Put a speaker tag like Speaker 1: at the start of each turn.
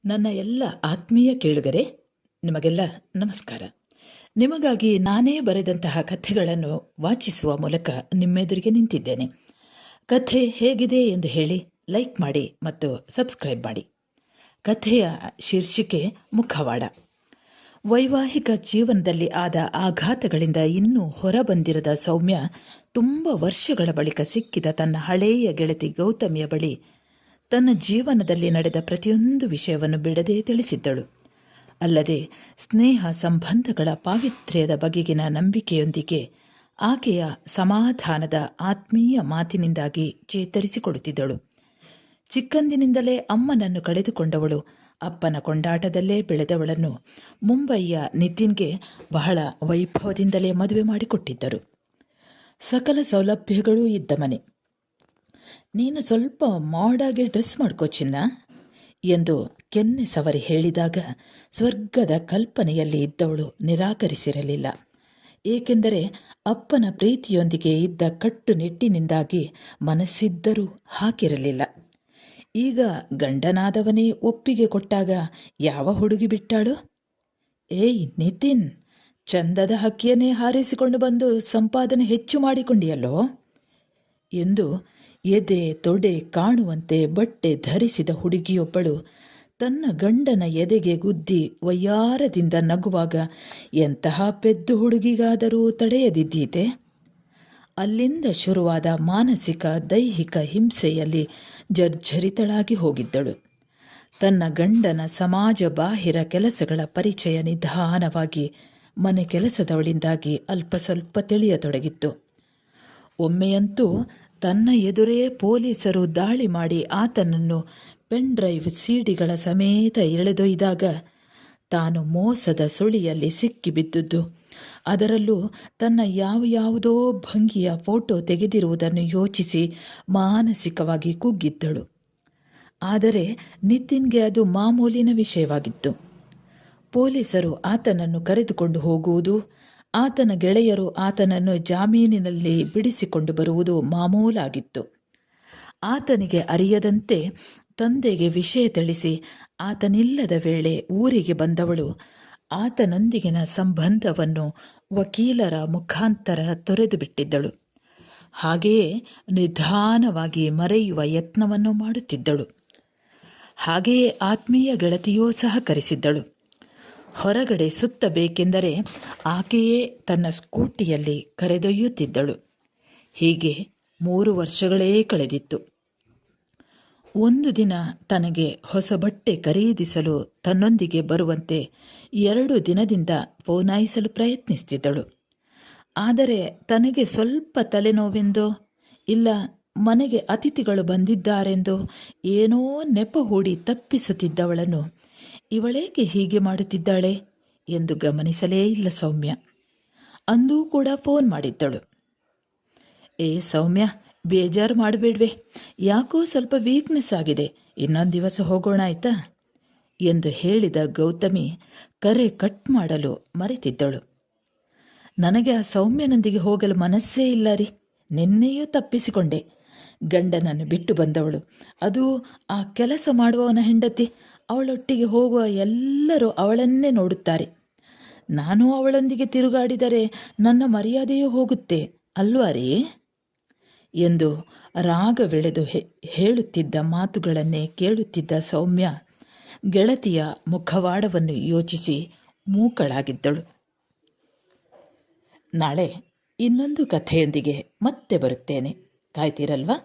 Speaker 1: ನನ್ನ ಎಲ್ಲ ಆತ್ಮೀಯ ಕೇಳುಗರೆ, ನಿಮಗೆಲ್ಲ ನಮಸ್ಕಾರ. ನಿಮಗಾಗಿ ನಾನೇ ಬರೆದಂತಹ ಕಥೆಗಳನ್ನು ವಾಚಿಸುವ ಮೂಲಕ ನಿಮ್ಮೆದುರಿಗೆ ನಿಂತಿದ್ದೇನೆ. ಕಥೆ ಹೇಗಿದೆ ಎಂದು ಹೇಳಿ ಲೈಕ್ ಮಾಡಿ ಮತ್ತು ಸಬ್ಸ್ಕ್ರೈಬ್ ಮಾಡಿ. ಕಥೆಯ ಶೀರ್ಷಿಕೆ ಮುಖವಾಡ. ವೈವಾಹಿಕ ಜೀವನದಲ್ಲಿ ಆದ ಆಘಾತಗಳಿಂದ ಇನ್ನೂ ಹೊರಬಂದಿರದ ಸೌಮ್ಯ ತುಂಬ ವರ್ಷಗಳ ಬಳಿಕ ಸಿಕ್ಕಿದ ತನ್ನ ಹಳೆಯ ಗೆಳತಿ ಗೌತಮಿಯ ಬಳಿ ತನ್ನ ಜೀವನದಲ್ಲಿ ನಡೆದ ಪ್ರತಿಯೊಂದು ವಿಷಯವನ್ನು ಬಿಡದೆ ತಿಳಿಸಿದ್ದಳು. ಅಲ್ಲದೆ ಸ್ನೇಹ ಸಂಬಂಧಗಳ ಪಾವಿತ್ರ್ಯದ ಬಗೆಗಿನ ನಂಬಿಕೆಯೊಂದಿಗೆ ಆಕೆಯ ಸಮಾಧಾನದ ಆತ್ಮೀಯ ಮಾತಿನಿಂದಾಗಿ ಚೇತರಿಸಿಕೊಡುತ್ತಿದ್ದಳು. ಚಿಕ್ಕಂದಿನಿಂದಲೇ ಅಮ್ಮನನ್ನು ಕಳೆದುಕೊಂಡವಳು, ಅಪ್ಪನ ಕೊಂಡಾಟದಲ್ಲೇ ಬೆಳೆದವಳನ್ನು ಮುಂಬಯಿಯ ನಿತಿನ್ಗೆ ಬಹಳ ವೈಭವದಿಂದಲೇ ಮದುವೆ ಮಾಡಿಕೊಟ್ಟಿದ್ದರು. ಸಕಲ ಸೌಲಭ್ಯಗಳೂ ಇದ್ದ ಮನೆ. ನೀನು ಸ್ವಲ್ಪ ಮಾಡಾಗಿ ಡ್ರೆಸ್ ಮಾಡ್ಕೋ ಚಿನ್ನ ಎಂದು ಕೆನ್ನೆ ಸವರಿ ಹೇಳಿದಾಗ ಸ್ವರ್ಗದ ಕಲ್ಪನೆಯಲ್ಲಿ ಇದ್ದವಳು ನಿರಾಕರಿಸಿರಲಿಲ್ಲ. ಏಕೆಂದರೆ ಅಪ್ಪನ ಪ್ರೀತಿಯೊಂದಿಗೆ ಇದ್ದ ಕಟ್ಟುನಿಟ್ಟಿನಿಂದಾಗಿ ಮನಸ್ಸಿದ್ದರೂ ಹಾಕಿರಲಿಲ್ಲ. ಈಗ ಗಂಡನಾದವನೇ ಒಪ್ಪಿಗೆ ಕೊಟ್ಟಾಗ ಯಾವ ಹುಡುಗಿ ಬಿಟ್ಟಾಳು? ಏಯ್ ನಿತಿನ್, ಚಂದದ ಹಕ್ಕಿಯನ್ನೇ ಹಾರಿಸಿಕೊಂಡು ಬಂದು ಸಂಪಾದನೆ ಹೆಚ್ಚು ಮಾಡಿಕೊಂಡಿಯಲ್ಲೋ ಎಂದು ಎದೆ ತೊಡೆ ಕಾಣುವಂತೆ ಬಟ್ಟೆ ಧರಿಸಿದ ಹುಡುಗಿಯೊಬ್ಬಳು ತನ್ನ ಗಂಡನ ಎದೆಗೆ ಗುದ್ದಿ ವಯ್ಯಾರದಿಂದ ನಗುವಾಗ ಎಂತಹ ಪೆದ್ದು ಹುಡುಗಿಗಾದರೂ ತಡೆಯದಿದ್ದೀತೆ? ಅಲ್ಲಿಂದ ಶುರುವಾದ ಮಾನಸಿಕ ದೈಹಿಕ ಹಿಂಸೆಯಲ್ಲಿ ಜರ್ಜರಿತಳಾಗಿ ಹೋಗಿದ್ದಳು. ತನ್ನ ಗಂಡನ ಸಮಾಜ ಬಾಹಿರ ಕೆಲಸಗಳ ಪರಿಚಯ ನಿಧಾನವಾಗಿ ಮನೆ ಕೆಲಸದವಳಿಂದಾಗಿ ಅಲ್ಪ ಸ್ವಲ್ಪ ತಿಳಿಯತೊಡಗಿತ್ತು. ಒಮ್ಮೆಯಂತೂ ತನ್ನ ಎದುರೇ ಪೊಲೀಸರು ದಾಳಿ ಮಾಡಿ ಆತನನ್ನು ಪೆನ್ ಡ್ರೈವ್ ಸಿಡಿಗಳ ಸಮೇತ ಎಳೆದೊಯ್ದಾಗ ತಾನು ಮೋಸದ ಸುಳಿಯಲ್ಲಿ ಸಿಕ್ಕಿಬಿದ್ದುದು, ಅದರಲ್ಲೂ ತನ್ನ ಯಾವುದೋ ಭಂಗಿಯ ಫೋಟೋ ತೆಗೆದಿರುವುದನ್ನು ಯೋಚಿಸಿ ಮಾನಸಿಕವಾಗಿ ಕುಗ್ಗಿದ್ದಳು. ಆದರೆ ನಿತಿನ್ಗೆ ಅದು ಮಾಮೂಲಿನ ವಿಷಯವಾಗಿತ್ತು. ಪೊಲೀಸರು ಆತನನ್ನು ಕರೆದುಕೊಂಡು ಹೋಗುವುದು, ಆತನ ಗೆಳೆಯರು ಆತನನ್ನು ಜಾಮೀನಿನಲ್ಲಿ ಬಿಡಿಸಿಕೊಂಡು ಬರುವುದು ಮಾಮೂಲಾಗಿತ್ತು. ಆತನಿಗೆ ಅರಿಯದಂತೆ ತಂದೆಗೆ ವಿಷಯ ತಿಳಿಸಿ ಆತನಿಲ್ಲದ ವೇಳೆ ಊರಿಗೆ ಬಂದವಳು ಆತನೊಂದಿಗಿನ ಸಂಬಂಧವನ್ನು ವಕೀಲರ ಮುಖಾಂತರ ತೊರೆದು ಬಿಟ್ಟಿದ್ದಳು. ಹಾಗೆಯೇ ನಿಧಾನವಾಗಿ ಮರೆಯುವ ಯತ್ನವನ್ನು ಮಾಡುತ್ತಿದ್ದಳು. ಹಾಗೆಯೇ ಆತ್ಮೀಯ ಗೆಳತಿಯೂ ಸಹಕರಿಸಿದ್ದಳು. ಹೊರಗಡೆ ಸುತ್ತಬೇಕೆಂದರೆ ಆಕೆಯೇ ತನ್ನ ಸ್ಕೂಟಿಯಲ್ಲಿ ಕರೆದೊಯ್ಯುತ್ತಿದ್ದಳು. ಹೀಗೆ 3 ವರ್ಷಗಳೇ ಕಳೆದಿತ್ತು. ಒಂದು ದಿನ ತನಗೆ ಹೊಸ ಬಟ್ಟೆ ಖರೀದಿಸಲು ತನ್ನೊಂದಿಗೆ ಬರುವಂತೆ 2 ದಿನದಿಂದ ಫೋನಾಯಿಸಲು ಪ್ರಯತ್ನಿಸುತ್ತಿದ್ದಳು. ಆದರೆ ತನಗೆ ಸ್ವಲ್ಪ ತಲೆನೋವೆಂದೋ ಇಲ್ಲ ಮನೆಗೆ ಅತಿಥಿಗಳು ಬಂದಿದ್ದಾರೆಂದೋ ಏನೋ ನೆಪ ಹೂಡಿ ತಪ್ಪಿಸುತ್ತಿದ್ದವಳನ್ನು ಇವಳೇಕೆ ಹೀಗೆ ಮಾಡುತ್ತಿದ್ದಾಳೆ ಎಂದು ಗಮನಿಸಲೇ ಇಲ್ಲ ಸೌಮ್ಯ. ಅಂದೂ ಕೂಡ ಫೋನ್ ಮಾಡಿದ್ದಳು. ಏ ಸೌಮ್ಯ, ಬೇಜಾರು ಮಾಡಬೇಡ್ವೆ, ಯಾಕೋ ಸ್ವಲ್ಪ ವೀಕ್ನೆಸ್ ಆಗಿದೆ, ಇನ್ನೊಂದು ದಿವಸ ಹೋಗೋಣ ಆಯ್ತಾ ಎಂದು ಹೇಳಿದ ಗೌತಮಿ ಕರೆ ಕಟ್ ಮಾಡಲು ಮರೆತಿದ್ದಳು. ನನಗೆ ಆ ಸೌಮ್ಯನೊಂದಿಗೆ ಹೋಗಲು ಮನಸ್ಸೇ ಇಲ್ಲ ರೀ, ನಿನ್ನೆಯೂ ತಪ್ಪಿಸಿಕೊಂಡೆ. ಗಂಡನನ್ನು ಬಿಟ್ಟು ಬಂದವಳು, ಅದು ಆ ಕೆಲಸ ಮಾಡುವವನ ಹೆಂಡತಿ, ಅವಳೊಟ್ಟಿಗೆ ಹೋಗುವ ಎಲ್ಲರೂ ಅವಳನ್ನೇ ನೋಡುತ್ತಾರೆ. ನಾನು ಅವಳೊಂದಿಗೆ ತಿರುಗಾಡಿದರೆ ನನ್ನ ಮರ್ಯಾದೆಯೂ ಹೋಗುತ್ತೆ ಅಲ್ವಾ ರೀ ಎಂದು ರಾಗವೆಳೆದು ಹೇಳುತ್ತಿದ್ದ ಮಾತುಗಳನ್ನೇ ಕೇಳುತ್ತಿದ್ದ ಸೌಮ್ಯ ಗೆಳತಿಯ ಮುಖವಾಡವನ್ನು ಯೋಚಿಸಿ ಮೂಕಳಾಗಿದ್ದಳು. ನಾಳೆ ಇನ್ನೊಂದು ಕಥೆಯೊಂದಿಗೆ ಮತ್ತೆ ಬರುತ್ತೇನೆ, ಕಾಯ್ತೀರಲ್ವಾ?